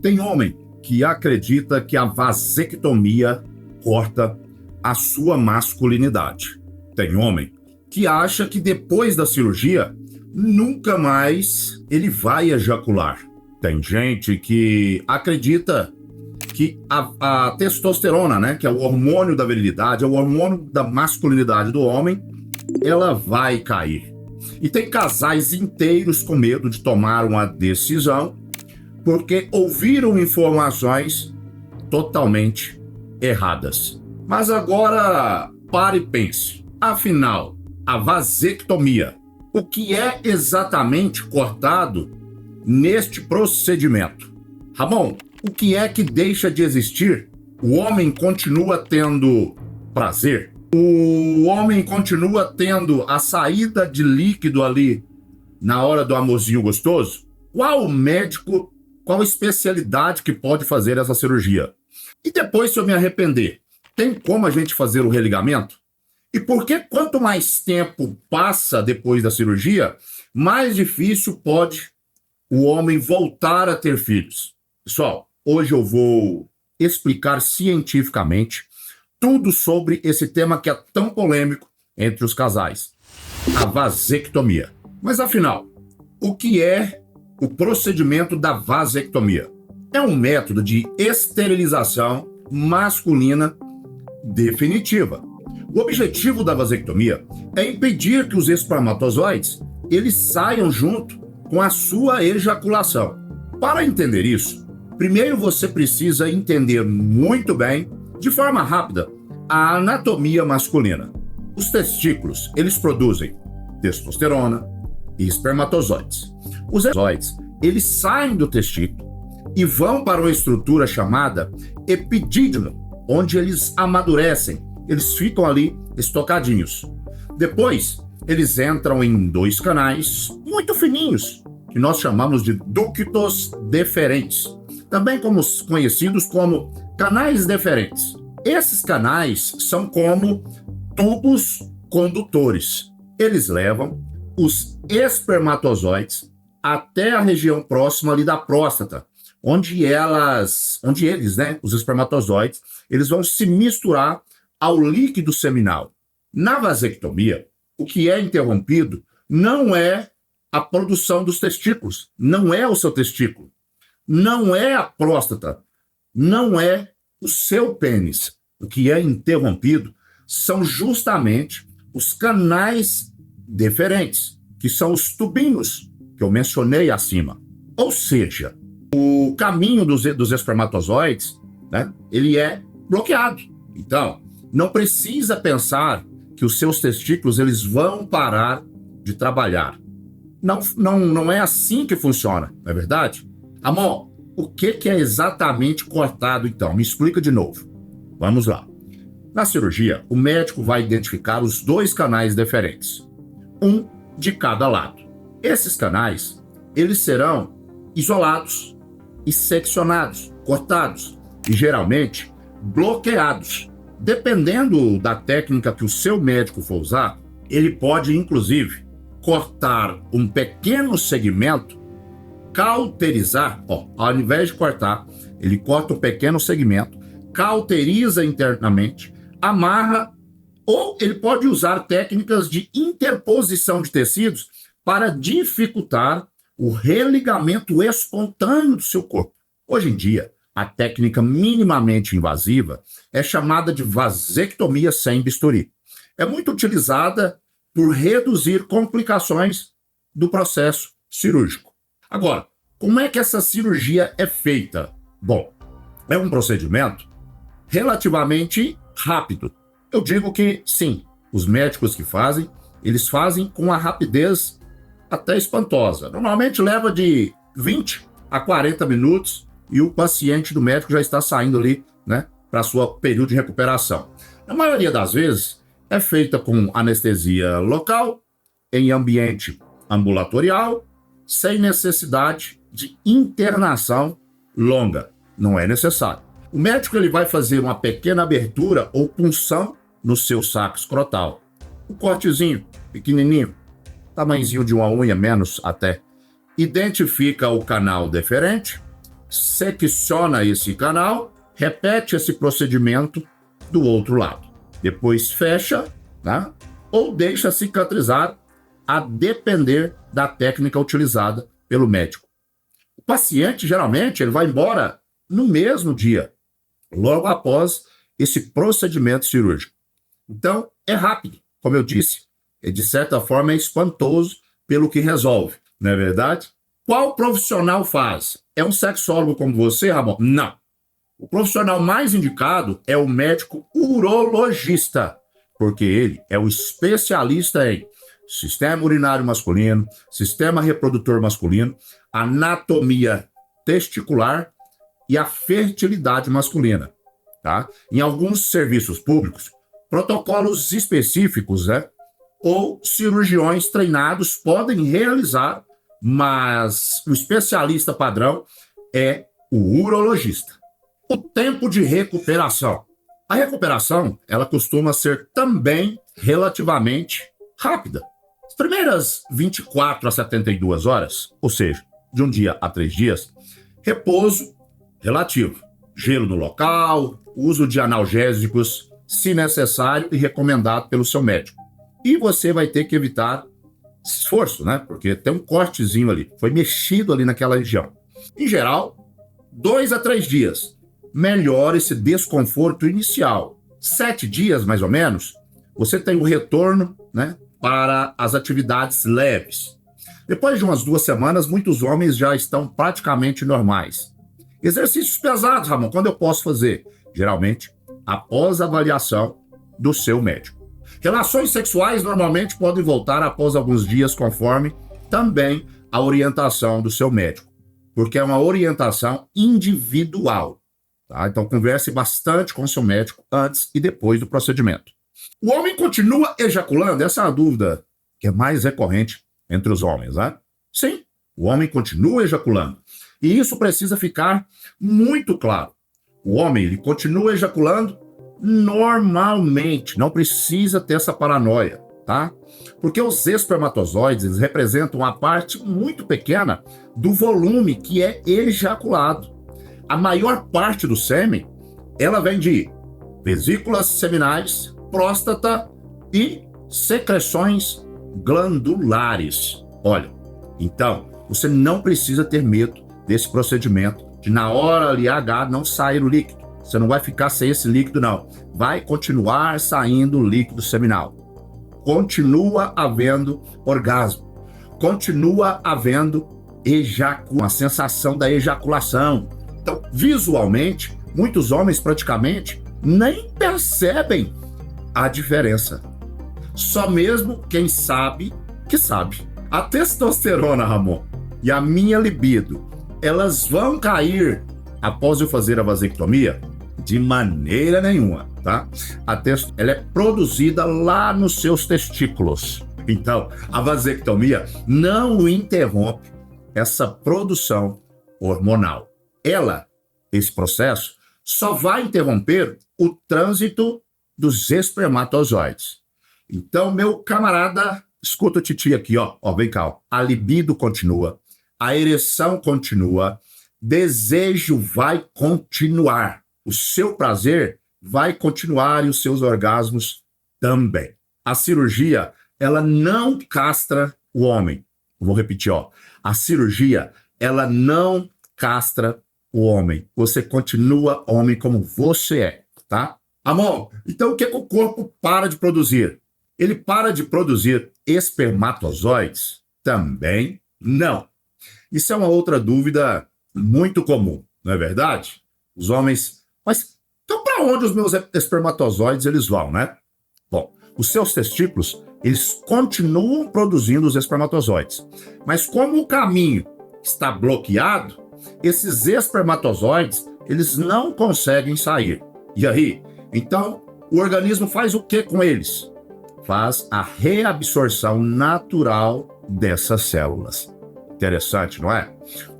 Tem homem que acredita que a vasectomia corta a sua masculinidade. Tem homem que acha que depois da cirurgia nunca mais ele vai ejacular. Tem gente que acredita que a testosterona, né, que é o hormônio da virilidade, é o hormônio da masculinidade do homem, ela vai cair. E tem casais inteiros com medo de tomar uma decisão porque ouviram informações totalmente erradas. Mas agora, pare e pense. Afinal, a vasectomia, o que é exatamente cortado neste procedimento? Ramon, o que é que deixa de existir? O homem continua tendo prazer? O homem continua tendo a saída de líquido ali na hora do amorzinho gostoso? Qual médico, qual especialidade que pode fazer essa cirurgia? E depois, se eu me arrepender, tem como a gente fazer o religamento? E por que quanto mais tempo passa depois da cirurgia, mais difícil pode o homem voltar a ter filhos? Pessoal, hoje eu vou explicar cientificamente tudo sobre esse tema que é tão polêmico entre os casais, a vasectomia. Mas afinal, o que é o procedimento da vasectomia? É um método de esterilização masculina definitiva. O objetivo da vasectomia é impedir que os espermatozoides eles saiam junto com a sua ejaculação. Para entender isso, primeiro você precisa entender muito bem, de forma rápida, a anatomia masculina. Os testículos, eles produzem testosterona e espermatozoides. Os espermatozoides, eles saem do testículo e vão para uma estrutura chamada epidídimo, onde eles amadurecem, eles ficam ali estocadinhos. Depois, eles entram em dois canais muito fininhos, que nós chamamos de ductos deferentes, também conhecidos como canais deferentes. Esses canais são como tubos condutores. Eles levam os espermatozoides até a região próxima ali da próstata, onde eles, os espermatozoides, eles vão se misturar ao líquido seminal. Na vasectomia, o que é interrompido não é a produção dos testículos, não é o seu testículo, não é a próstata, não é o seu pênis. O que é interrompido são justamente os canais deferentes, que são os tubinhos que eu mencionei acima. Ou seja, o caminho dos espermatozoides, né, ele é bloqueado. Então, não precisa pensar que os seus testículos eles vão parar de trabalhar. Não é assim que funciona, não é verdade? Amor, o que é exatamente cortado então? Me explica de novo. Vamos lá. Na cirurgia, o médico vai identificar os dois canais deferentes, um de cada lado. Esses canais, eles serão isolados e seccionados, cortados e geralmente bloqueados. Dependendo da técnica que o seu médico for usar, ele pode, inclusive, cortar um pequeno segmento, cauterizar, ao invés de cortar, ele corta um pequeno segmento, cauteriza internamente, amarra, ou ele pode usar técnicas de interposição de tecidos para dificultar o religamento espontâneo do seu corpo. Hoje em dia, a técnica minimamente invasiva é chamada de vasectomia sem bisturi. É muito utilizada por reduzir complicações do processo cirúrgico. Agora, como é que essa cirurgia é feita? Bom, é um procedimento relativamente rápido. Eu digo que sim, os médicos que fazem, eles fazem com a rapidez até espantosa. Normalmente leva de 20 a 40 minutos e o paciente do médico já está saindo ali, né, para sua período de recuperação. Na maioria das vezes, é feita com anestesia local, em ambiente ambulatorial, sem necessidade de internação longa. Não é necessário. O médico ele vai fazer uma pequena abertura ou punção no seu saco escrotal. Um cortezinho, pequenininho, tamanhozinho de uma unha, menos até. Identifica o canal deferente, secciona esse canal, repete esse procedimento do outro lado. Depois fecha, né? Ou deixa cicatrizar, a depender da técnica utilizada pelo médico. O paciente, geralmente, ele vai embora no mesmo dia, logo após esse procedimento cirúrgico. Então, é rápido, como eu disse, de certa forma é espantoso pelo que resolve, não é verdade? Qual profissional faz? É um sexólogo como você, Ramon? Não. O profissional mais indicado é o médico urologista, porque ele é o especialista em sistema urinário masculino, sistema reprodutor masculino, anatomia testicular e a fertilidade masculina. Tá? Em alguns serviços públicos, protocolos específicos, né, ou cirurgiões treinados podem realizar, mas o especialista padrão é o urologista. O tempo de recuperação. A recuperação, ela costuma ser também relativamente rápida. As primeiras 24 a 72 horas, ou seja, de um dia a 3 dias, repouso relativo, gelo no local, uso de analgésicos, se necessário e recomendado pelo seu médico. E você vai ter que evitar esforço, né? Porque tem um cortezinho ali, foi mexido ali naquela região. Em geral, 2 a 3 dias, melhora esse desconforto inicial. 7 dias, mais ou menos, você tem o retorno, né, para as atividades leves. Depois de umas 2 semanas, muitos homens já estão praticamente normais. Exercícios pesados, Ramon, quando eu posso fazer? Geralmente, após a avaliação do seu médico. Relações sexuais normalmente podem voltar após alguns dias, conforme também a orientação do seu médico, porque é uma orientação individual. Tá? Então, converse bastante com o seu médico antes e depois do procedimento. O homem continua ejaculando? Essa é a dúvida que é mais recorrente entre os homens, né? Sim, o homem continua ejaculando. E isso precisa ficar muito claro. O homem, ele continua ejaculando normalmente, não precisa ter essa paranoia, tá? Porque os espermatozoides, eles representam uma parte muito pequena do volume que é ejaculado. A maior parte do sêmen, ela vem de vesículas seminais, próstata e secreções glandulares. Olha, então, você não precisa ter medo desse procedimento, de na hora ali H não sair o líquido. Você não vai ficar sem esse líquido, não. Vai continuar saindo o líquido seminal. Continua havendo orgasmo. Continua havendo a sensação da ejaculação. Então, visualmente, muitos homens praticamente nem percebem a diferença. Só mesmo quem sabe que sabe. A testosterona, Ramon, e a minha libido, elas vão cair após eu fazer a vasectomia? De maneira nenhuma, tá? Ela é produzida lá nos seus testículos. Então, a vasectomia não interrompe essa produção hormonal. Esse processo, só vai interromper o trânsito dos espermatozoides. Então, meu camarada, escuta o titi aqui, ó, vem cá, ó. A libido continua, a ereção continua, desejo vai continuar. O seu prazer vai continuar e os seus orgasmos também. A cirurgia, ela não castra o homem. Vou repetir, ó. A cirurgia, ela não castra o homem. Você continua homem como você é, tá? Amor, então o que o corpo para de produzir? Ele para de produzir espermatozoides? Também não. Isso é uma outra dúvida muito comum, não é verdade? Os homens... Mas então para onde os meus espermatozoides eles vão, né? Bom, os seus testículos, eles continuam produzindo os espermatozoides. Mas como o caminho está bloqueado, esses espermatozoides, eles não conseguem sair. E aí? Então, o organismo faz o que com eles? Faz a reabsorção natural dessas células. Interessante, não é?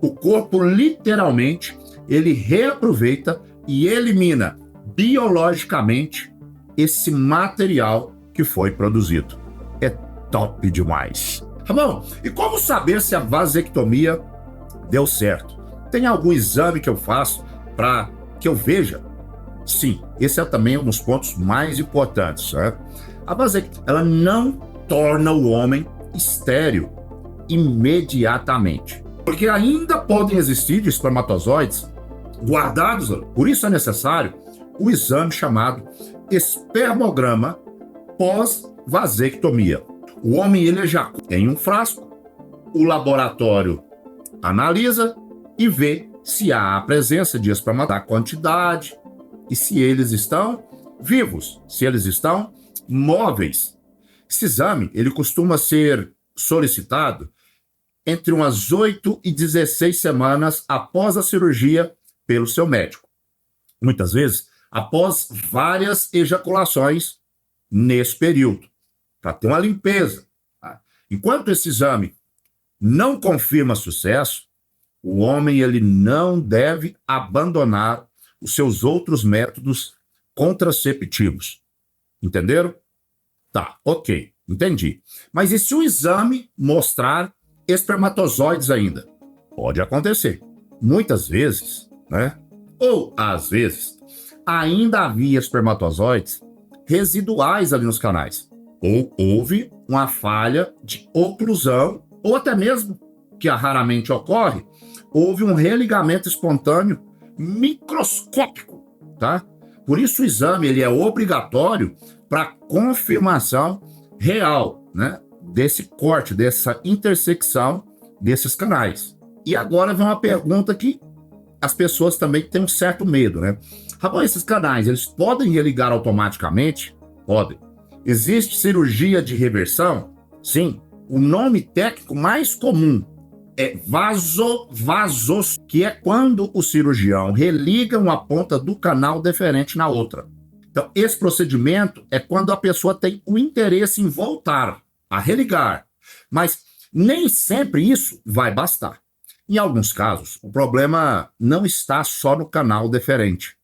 O corpo, literalmente, ele reaproveita e elimina biologicamente esse material que foi produzido. É top demais. Ramon, e como saber se a vasectomia deu certo? Tem algum exame que eu faço para que eu veja? Sim, esse é também um dos pontos mais importantes, certo? A vasectomia, ela não torna o homem estéril imediatamente, porque ainda podem existir espermatozoides guardados. Por isso é necessário o exame chamado espermograma pós-vasectomia. O homem ele ejacula em um frasco, o laboratório analisa e vê se há a presença de espermatozoides, a quantidade e se eles estão vivos, se eles estão móveis. Esse exame ele costuma ser solicitado entre umas 8 e 16 semanas após a cirurgia pelo seu médico. Muitas vezes, após várias ejaculações nesse período, para ter uma limpeza. Enquanto esse exame não confirma sucesso, o homem ele não deve abandonar os seus outros métodos contraceptivos. Entenderam? Tá, ok, entendi. Mas e se o exame mostrar espermatozoides ainda? Pode acontecer. Muitas vezes, né? Ou às vezes, ainda havia espermatozoides residuais ali nos canais. Ou houve uma falha de oclusão, ou até mesmo, que raramente ocorre, houve um religamento espontâneo microscópico, tá? Por isso o exame ele é obrigatório para confirmação real, né? Desse corte, dessa intersecção desses canais. E agora vem uma pergunta que as pessoas também têm um certo medo, né? Rapaz, esses canais, eles podem religar automaticamente? Podem. Existe cirurgia de reversão? Sim. O nome técnico mais comum é vasos, que é quando o cirurgião religa uma ponta do canal deferente na outra. Então, esse procedimento é quando a pessoa tem o interesse em voltar a religar. Mas nem sempre isso vai bastar. Em alguns casos, o problema não está só no canal deferente.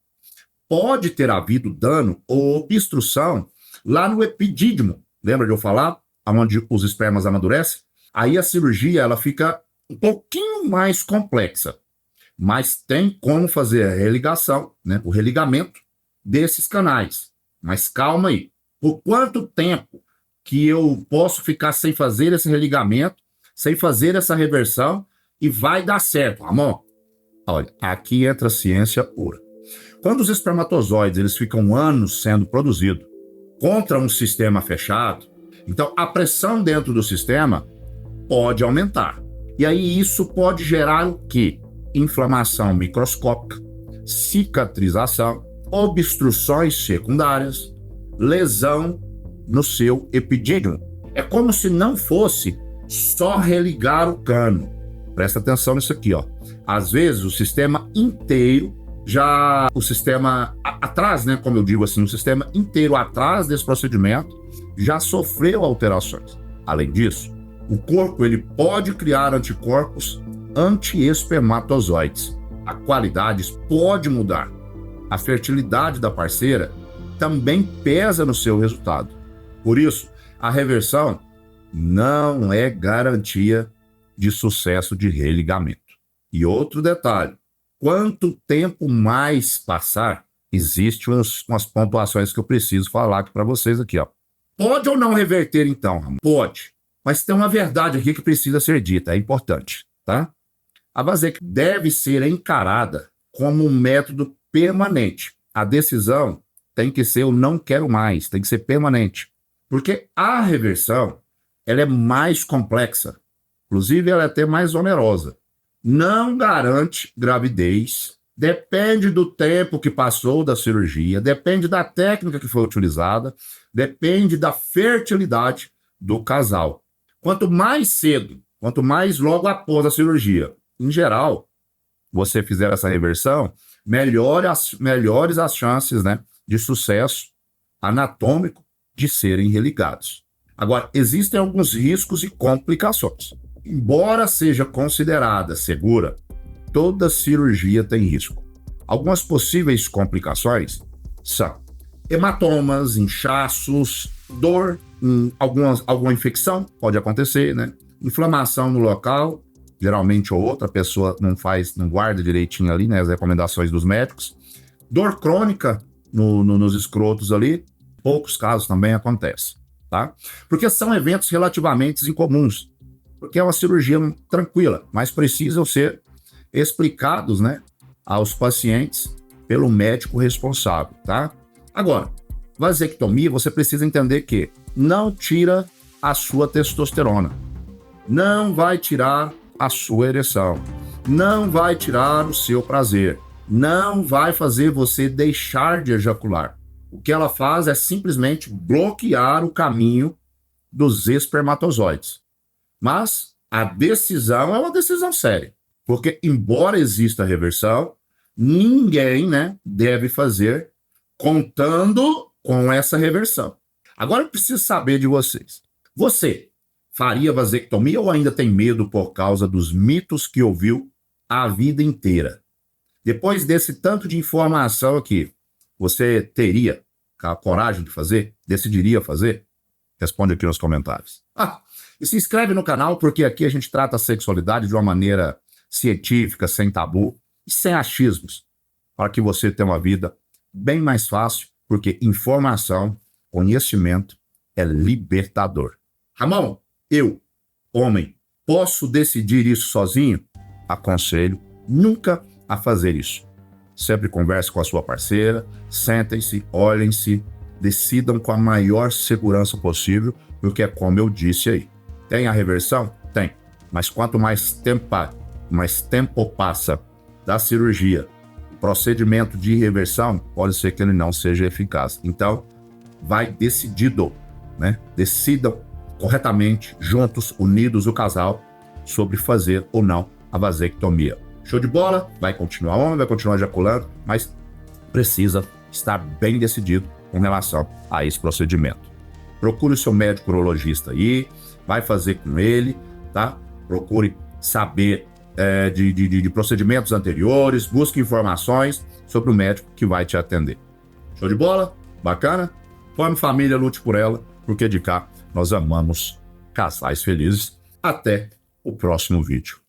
Pode ter havido dano ou obstrução lá no epidídimo. Lembra de eu falar? Onde os espermas amadurecem? Aí a cirurgia ela fica um pouquinho mais complexa. Mas tem como fazer a religação, né? O religamento desses canais. Mas calma aí. Por quanto tempo que eu posso ficar sem fazer esse religamento, sem fazer essa reversão e vai dar certo, Ramon? Olha, aqui entra a ciência pura. Quando os espermatozoides eles ficam anos sendo produzidos contra um sistema fechado, então a pressão dentro do sistema pode aumentar. E aí isso pode gerar o quê? Inflamação microscópica, cicatrização, obstruções secundárias, lesão no seu epidídimo. É como se não fosse só religar o cano. Presta atenção nisso aqui, ó. Às vezes o sistema inteiro o sistema atrás, né, como eu digo assim, o sistema inteiro atrás desse procedimento já sofreu alterações. Além disso, o corpo ele pode criar anticorpos anti-espermatozoides. A qualidade pode mudar. A fertilidade da parceira também pesa no seu resultado. Por isso, a reversão não é garantia de sucesso de religamento. E outro detalhe, quanto tempo mais passar, existem umas pontuações que eu preciso falar aqui para vocês aqui, ó. Pode ou não reverter então, Ramon? Pode. Mas tem uma verdade aqui que precisa ser dita, é importante, tá? A vasectomia deve ser encarada como um método permanente. A decisão tem que ser o não quero mais, tem que ser permanente. Porque a reversão, ela é mais complexa. Inclusive, ela é até mais onerosa. Não garante gravidez, depende do tempo que passou da cirurgia, depende da técnica que foi utilizada, depende da fertilidade do casal. Quanto mais cedo, quanto mais logo após a cirurgia, em geral, você fizer essa reversão, melhores as chances, né, de sucesso anatômico de serem religados. Agora, existem alguns riscos e complicações. Embora seja considerada segura, toda cirurgia tem risco. Algumas possíveis complicações são hematomas, inchaços, dor, alguma infecção pode acontecer, né? Inflamação no local geralmente ou outra pessoa não guarda direitinho ali, né, as recomendações dos médicos. Dor crônica nos escrotos ali, poucos casos também acontece, tá? Porque são eventos relativamente incomuns, porque é uma cirurgia tranquila, mas precisam ser explicados, né, aos pacientes pelo médico responsável, tá? Agora, vasectomia, você precisa entender que não tira a sua testosterona, não vai tirar a sua ereção, não vai tirar o seu prazer, não vai fazer você deixar de ejacular. O que ela faz é simplesmente bloquear o caminho dos espermatozoides. Mas a decisão é uma decisão séria, porque embora exista reversão, ninguém, né, deve fazer contando com essa reversão. Agora eu preciso saber de vocês. Você faria vasectomia ou ainda tem medo por causa dos mitos que ouviu a vida inteira? Depois desse tanto de informação aqui, você teria a coragem de fazer? Decidiria fazer? Responde aqui nos comentários. E se inscreve no canal, porque aqui a gente trata a sexualidade de uma maneira científica, sem tabu e sem achismos, para que você tenha uma vida bem mais fácil, porque informação, conhecimento é libertador. Ramon, eu, homem, posso decidir isso sozinho? Aconselho nunca a fazer isso. Sempre converse com a sua parceira, sentem-se, olhem-se, decidam com a maior segurança possível, porque é como eu disse aí. Tem a reversão? Tem. Mas quanto mais tempo passa da cirurgia, o procedimento de reversão, pode ser que ele não seja eficaz. Então, vai decidido, né? Decidam corretamente, juntos, unidos, o casal, sobre fazer ou não a vasectomia. Show de bola? Vai continuar homem, vai continuar ejaculando, mas precisa estar bem decidido com relação a esse procedimento. Procure o seu médico urologista aí, vai fazer com ele, tá? Procure saber de procedimentos anteriores, busque informações sobre o médico que vai te atender. Show de bola? Bacana? Forme família, lute por ela, porque de cá nós amamos casais felizes. Até o próximo vídeo.